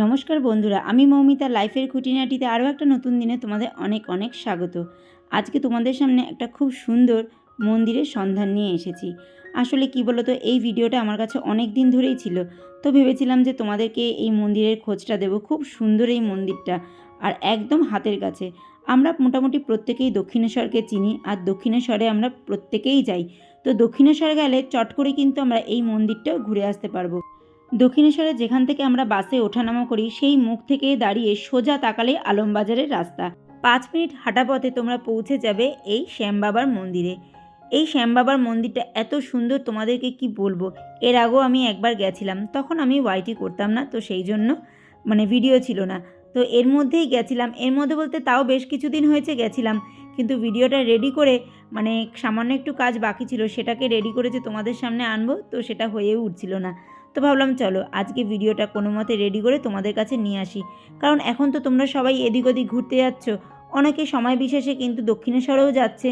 নমস্কার বন্ধুরা, আমি মৌমিতা লাইফের খুঁটিনাটিতে আরও একটা নতুন দিনে তোমাদের অনেক অনেক স্বাগত। আজকে তোমাদের সামনে একটা খুব সুন্দর মন্দিরের সন্ধান নিয়ে এসেছি। আসলে কি বলো তো, এই ভিডিওটা আমার কাছে অনেক দিন ধরেই ছিল, তো ভেবেছিলাম যে তোমাদেরকে এই মন্দিরের খোঁজটা দেবো। খুব সুন্দর এই মন্দিরটা, আর একদম হাতের কাছে। আমরা মোটামুটি প্রত্যেকেই দক্ষিণেশ্বরকে চিনি, আর দক্ষিণেশ্বরে আমরা প্রত্যেকেই যাই। তো দক্ষিণেশ্বর গেলে চট করে কিন্তু আমরা এই মন্দিরটাও ঘুরে আসতে পারবো। দক্ষিণেশ্বরে যেখান থেকে আমরা বাসে ওঠানামা করি, সেই মুখ থেকে দাঁড়িয়ে সোজা তাকালেই আলমবাজারের রাস্তা। 5 মিনিট হাঁটা পথে তোমরা পৌঁছে যাবে এই শ্যামবাবার মন্দিরে। এই শ্যামবাবার মন্দিরটা এত সুন্দর, তোমাদেরকে কি বলবো। এর আগেও আমি একবার গেছিলাম, তখন আমি ওয়াইটি করতাম না, তো সেই জন্য ভিডিও ছিল না। তো এর মধ্যেই গেছিলাম, এর মধ্যে বলতে তাও বেশ কিছুদিন হয়েছে গেছিলাম, কিন্তু ভিডিওটা রেডি করে সামান্য একটু কাজ বাকি ছিল, সেটাকে রেডি করে যে তোমাদের সামনে আনবো, তো সেটা হয়েও উঠছিল না। তো ভাবলাম চলো আজকে ভিডিওটা কোনো মতে রেডি করে তোমাদের কাছে নিয়ে আসি। কারণ এখন তো তোমরা সবাই এদিক ওদিক ঘুরতে যাচ্ছ, অনেকে সময় বিশেষে কিন্তু দক্ষিণেশ্বরেও যাচ্ছে।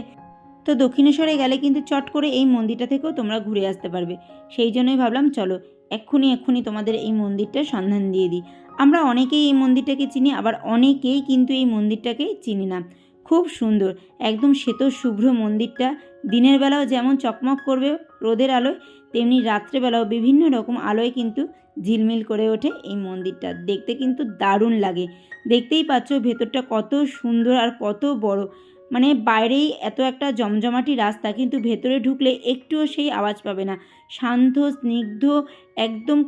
তো দক্ষিণেশ্বরে গেলে কিন্তু চট করে এই মন্দিরটা থেকেও তোমরা ঘুরে আসতে পারবে। সেই জন্যই ভাবলাম চলো এক্ষুনি তোমাদের এই মন্দিরটার সন্ধান দিয়ে দিই। আমরা অনেকেই এই মন্দিরটাকে চিনি, আবার অনেকেই কিন্তু এই মন্দিরটাকে চিনি না। খুব সুন্দর, একদম শ্বেত শুভ্র মন্দিরটা। দিনের বেলাও যেমন চকমক করবে রোদের আলোয়, তেমনি রাত্রেবেলাও বিভিন্ন রকম আলোয় কিন্তু ঝিলমিল করে ওঠে এই মন্দিরটা। দেখতে কিন্তু দারুণ লাগে। দেখতেই পাচ্ছ ভেতরটা কত সুন্দর আর কত বড়। বাইরেই এত একটা জমজমাটি রাস্তা, কিন্তু ভেতরে ঢুকলে একটুও সেই আওয়াজ পাবে না। শান্ত স্নিগ্ধ, একদম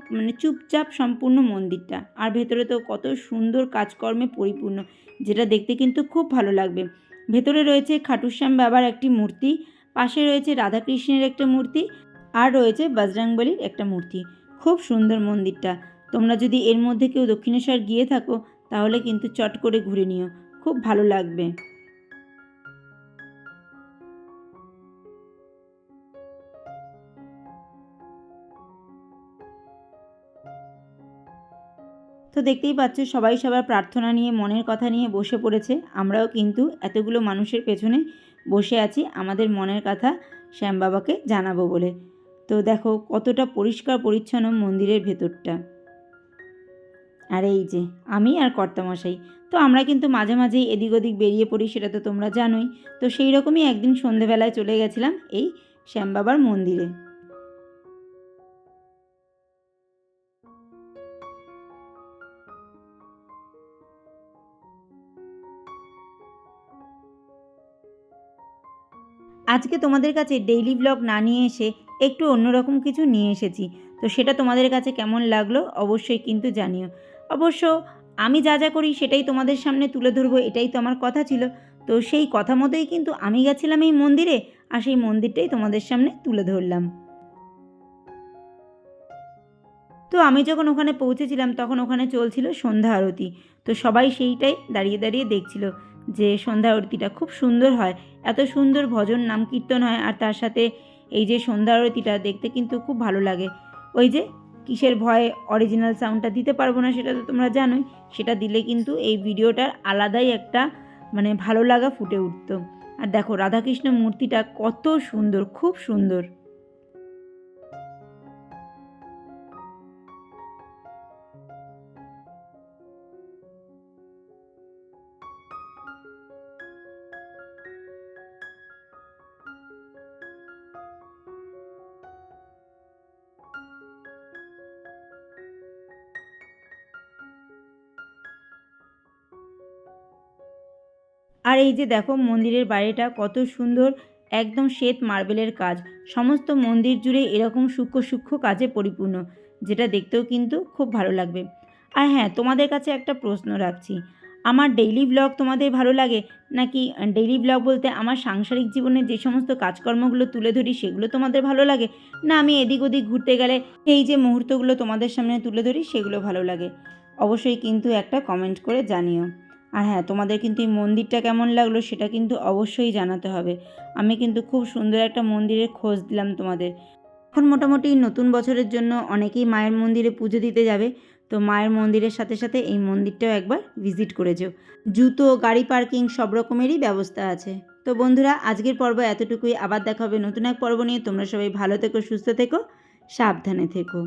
চুপচাপ সম্পূর্ণ মন্দিরটা। আর ভেতরে তো কত সুন্দর কাজকর্মে পরিপূর্ণ, যেটা দেখতে কিন্তু খুব ভালো লাগবে। ভেতরে রয়েছে খাটুশ্যাম বাবার একটি মূর্তি, পাশে রয়েছে রাধাকৃষ্ণের একটা মূর্তি, আর রয়েছে বজরংবলীর একটা মূর্তি। খুব সুন্দর মন্দিরটা। তোমরা যদি এর মধ্যে কেউ দক্ষিণেশ্বর গিয়ে থাকো, তাহলে কিন্তু চট করে ঘুরে নিও, খুব ভালো লাগবে। তো দেখতেই পাচ্ছ সবাই সবার প্রার্থনা নিয়ে, মনের কথা নিয়ে বসে পড়েছে। আমরাও কিন্তু এতগুলো মানুষের পেছনে বসে আছি আমাদের মনের কথা শ্যাম বাবাকে জানাবো বলে। তো দেখো কতটা পরিষ্কার পরিচ্ছন্ন মন্দিরের ভেতরটা। আর এই যে আমি আর কর্তামশাই, তো আমরা কিন্তু মাঝে মাঝেই এদিক ওদিক বেরিয়ে পড়ি, সেটা তো তোমরা জানোই। তো সেই রকমই একদিন সন্ধেবেলায় চলে গেছিলাম এই শ্যাম বাবার মন্দিরে। আজকে তোমাদের কাছে ডেইলি ব্লগ না নিয়ে এসে একটু অন্যরকম কিছু নিয়ে এসেছি। তো সেটা তোমাদের কাছে কেমন লাগলো অবশ্যই কিন্তু জানিও। অবশ্য আমি যা যা করি সেটাই তোমাদের সামনে তুলে ধরবো, এটাই তো আমার কথা ছিল। তো সেই কথা মতোই কিন্তু আমি গেছিলাম এই মন্দিরে, আর সেই মন্দিরটাই তোমাদের সামনে তুলে ধরলাম। তো আমি যখন ওখানে পৌঁছেছিলাম, তখন ওখানে চলছিল সন্ধ্যা আরতি। তো সবাই সেইটাই দাঁড়িয়ে দাঁড়িয়ে দেখছিল যে সন্ধ্যা আরতিটা খুব সুন্দর হয়। এত সুন্দর ভজন নাম কীর্তন হয়, আর তার সাথে এই যে সন্ধ্যা আরতিটা দেখতে কিন্তু খুব ভালো লাগে। ওই যে কিসের ভয়ে অরিজিনাল সাউন্ডটা দিতে পারবো না, সেটা তো তোমরা জানোই। সেটা দিলে কিন্তু এই ভিডিওটার আলাদাই একটা ভালো লাগা ফুটে উঠতো। আর দেখো রাধাকৃষ্ণ মূর্তিটা কত সুন্দর, খুব সুন্দর। আর এই যে দেখো মন্দিরের বাইরেটা কত সুন্দর, একদম শ্বেত মার্বেলের কাজ। সমস্ত মন্দির জুড়ে এরকম সূক্ষ্ম সূক্ষ্ম কাজে পরিপূর্ণ, যেটা দেখতেও কিন্তু খুব ভালো লাগবে। আর হ্যাঁ, তোমাদের কাছে একটা প্রশ্ন রাখছি, আমার ডেইলি ব্লগ তোমাদের ভালো লাগে, নাকি ডেইলি ব্লগ বলতে আমার সাংসারিক জীবনের যে সমস্ত কাজকর্মগুলো তুলে ধরি সেগুলো তোমাদের ভালো লাগে, না আমি এদিক ওদিক ঘুরতে গেলে এই যে মুহূর্তগুলো তোমাদের সামনে তুলে ধরি সেগুলো ভালো লাগে? অবশ্যই কিন্তু একটা কমেন্ট করে জানিও। আর হ্যাঁ, তোমাদের কিন্তু এই মন্দিরটা কেমন লাগলো সেটা কিন্তু অবশ্যই জানাতে হবে। আমি কিন্তু খুব সুন্দর একটা মন্দিরের খোঁজ দিলাম তোমাদের। এখন মোটামুটি নতুন বছরের জন্য অনেকেই মায়ের মন্দিরে পুজো দিতে যাবে। তো মায়ের মন্দিরের সাথে সাথে এই মন্দিরটাও একবার ভিজিট করে যেও। জুতো, গাড়ি পার্কিং সব রকমেরই ব্যবস্থা আছে। তো বন্ধুরা, আজকের পর্ব এতটুকুই। আবার দেখা হবে নতুন এক পর্ব নিয়ে। তোমরা সবাই ভালো থেকো, সুস্থ থেকো, সাবধানে থেকো।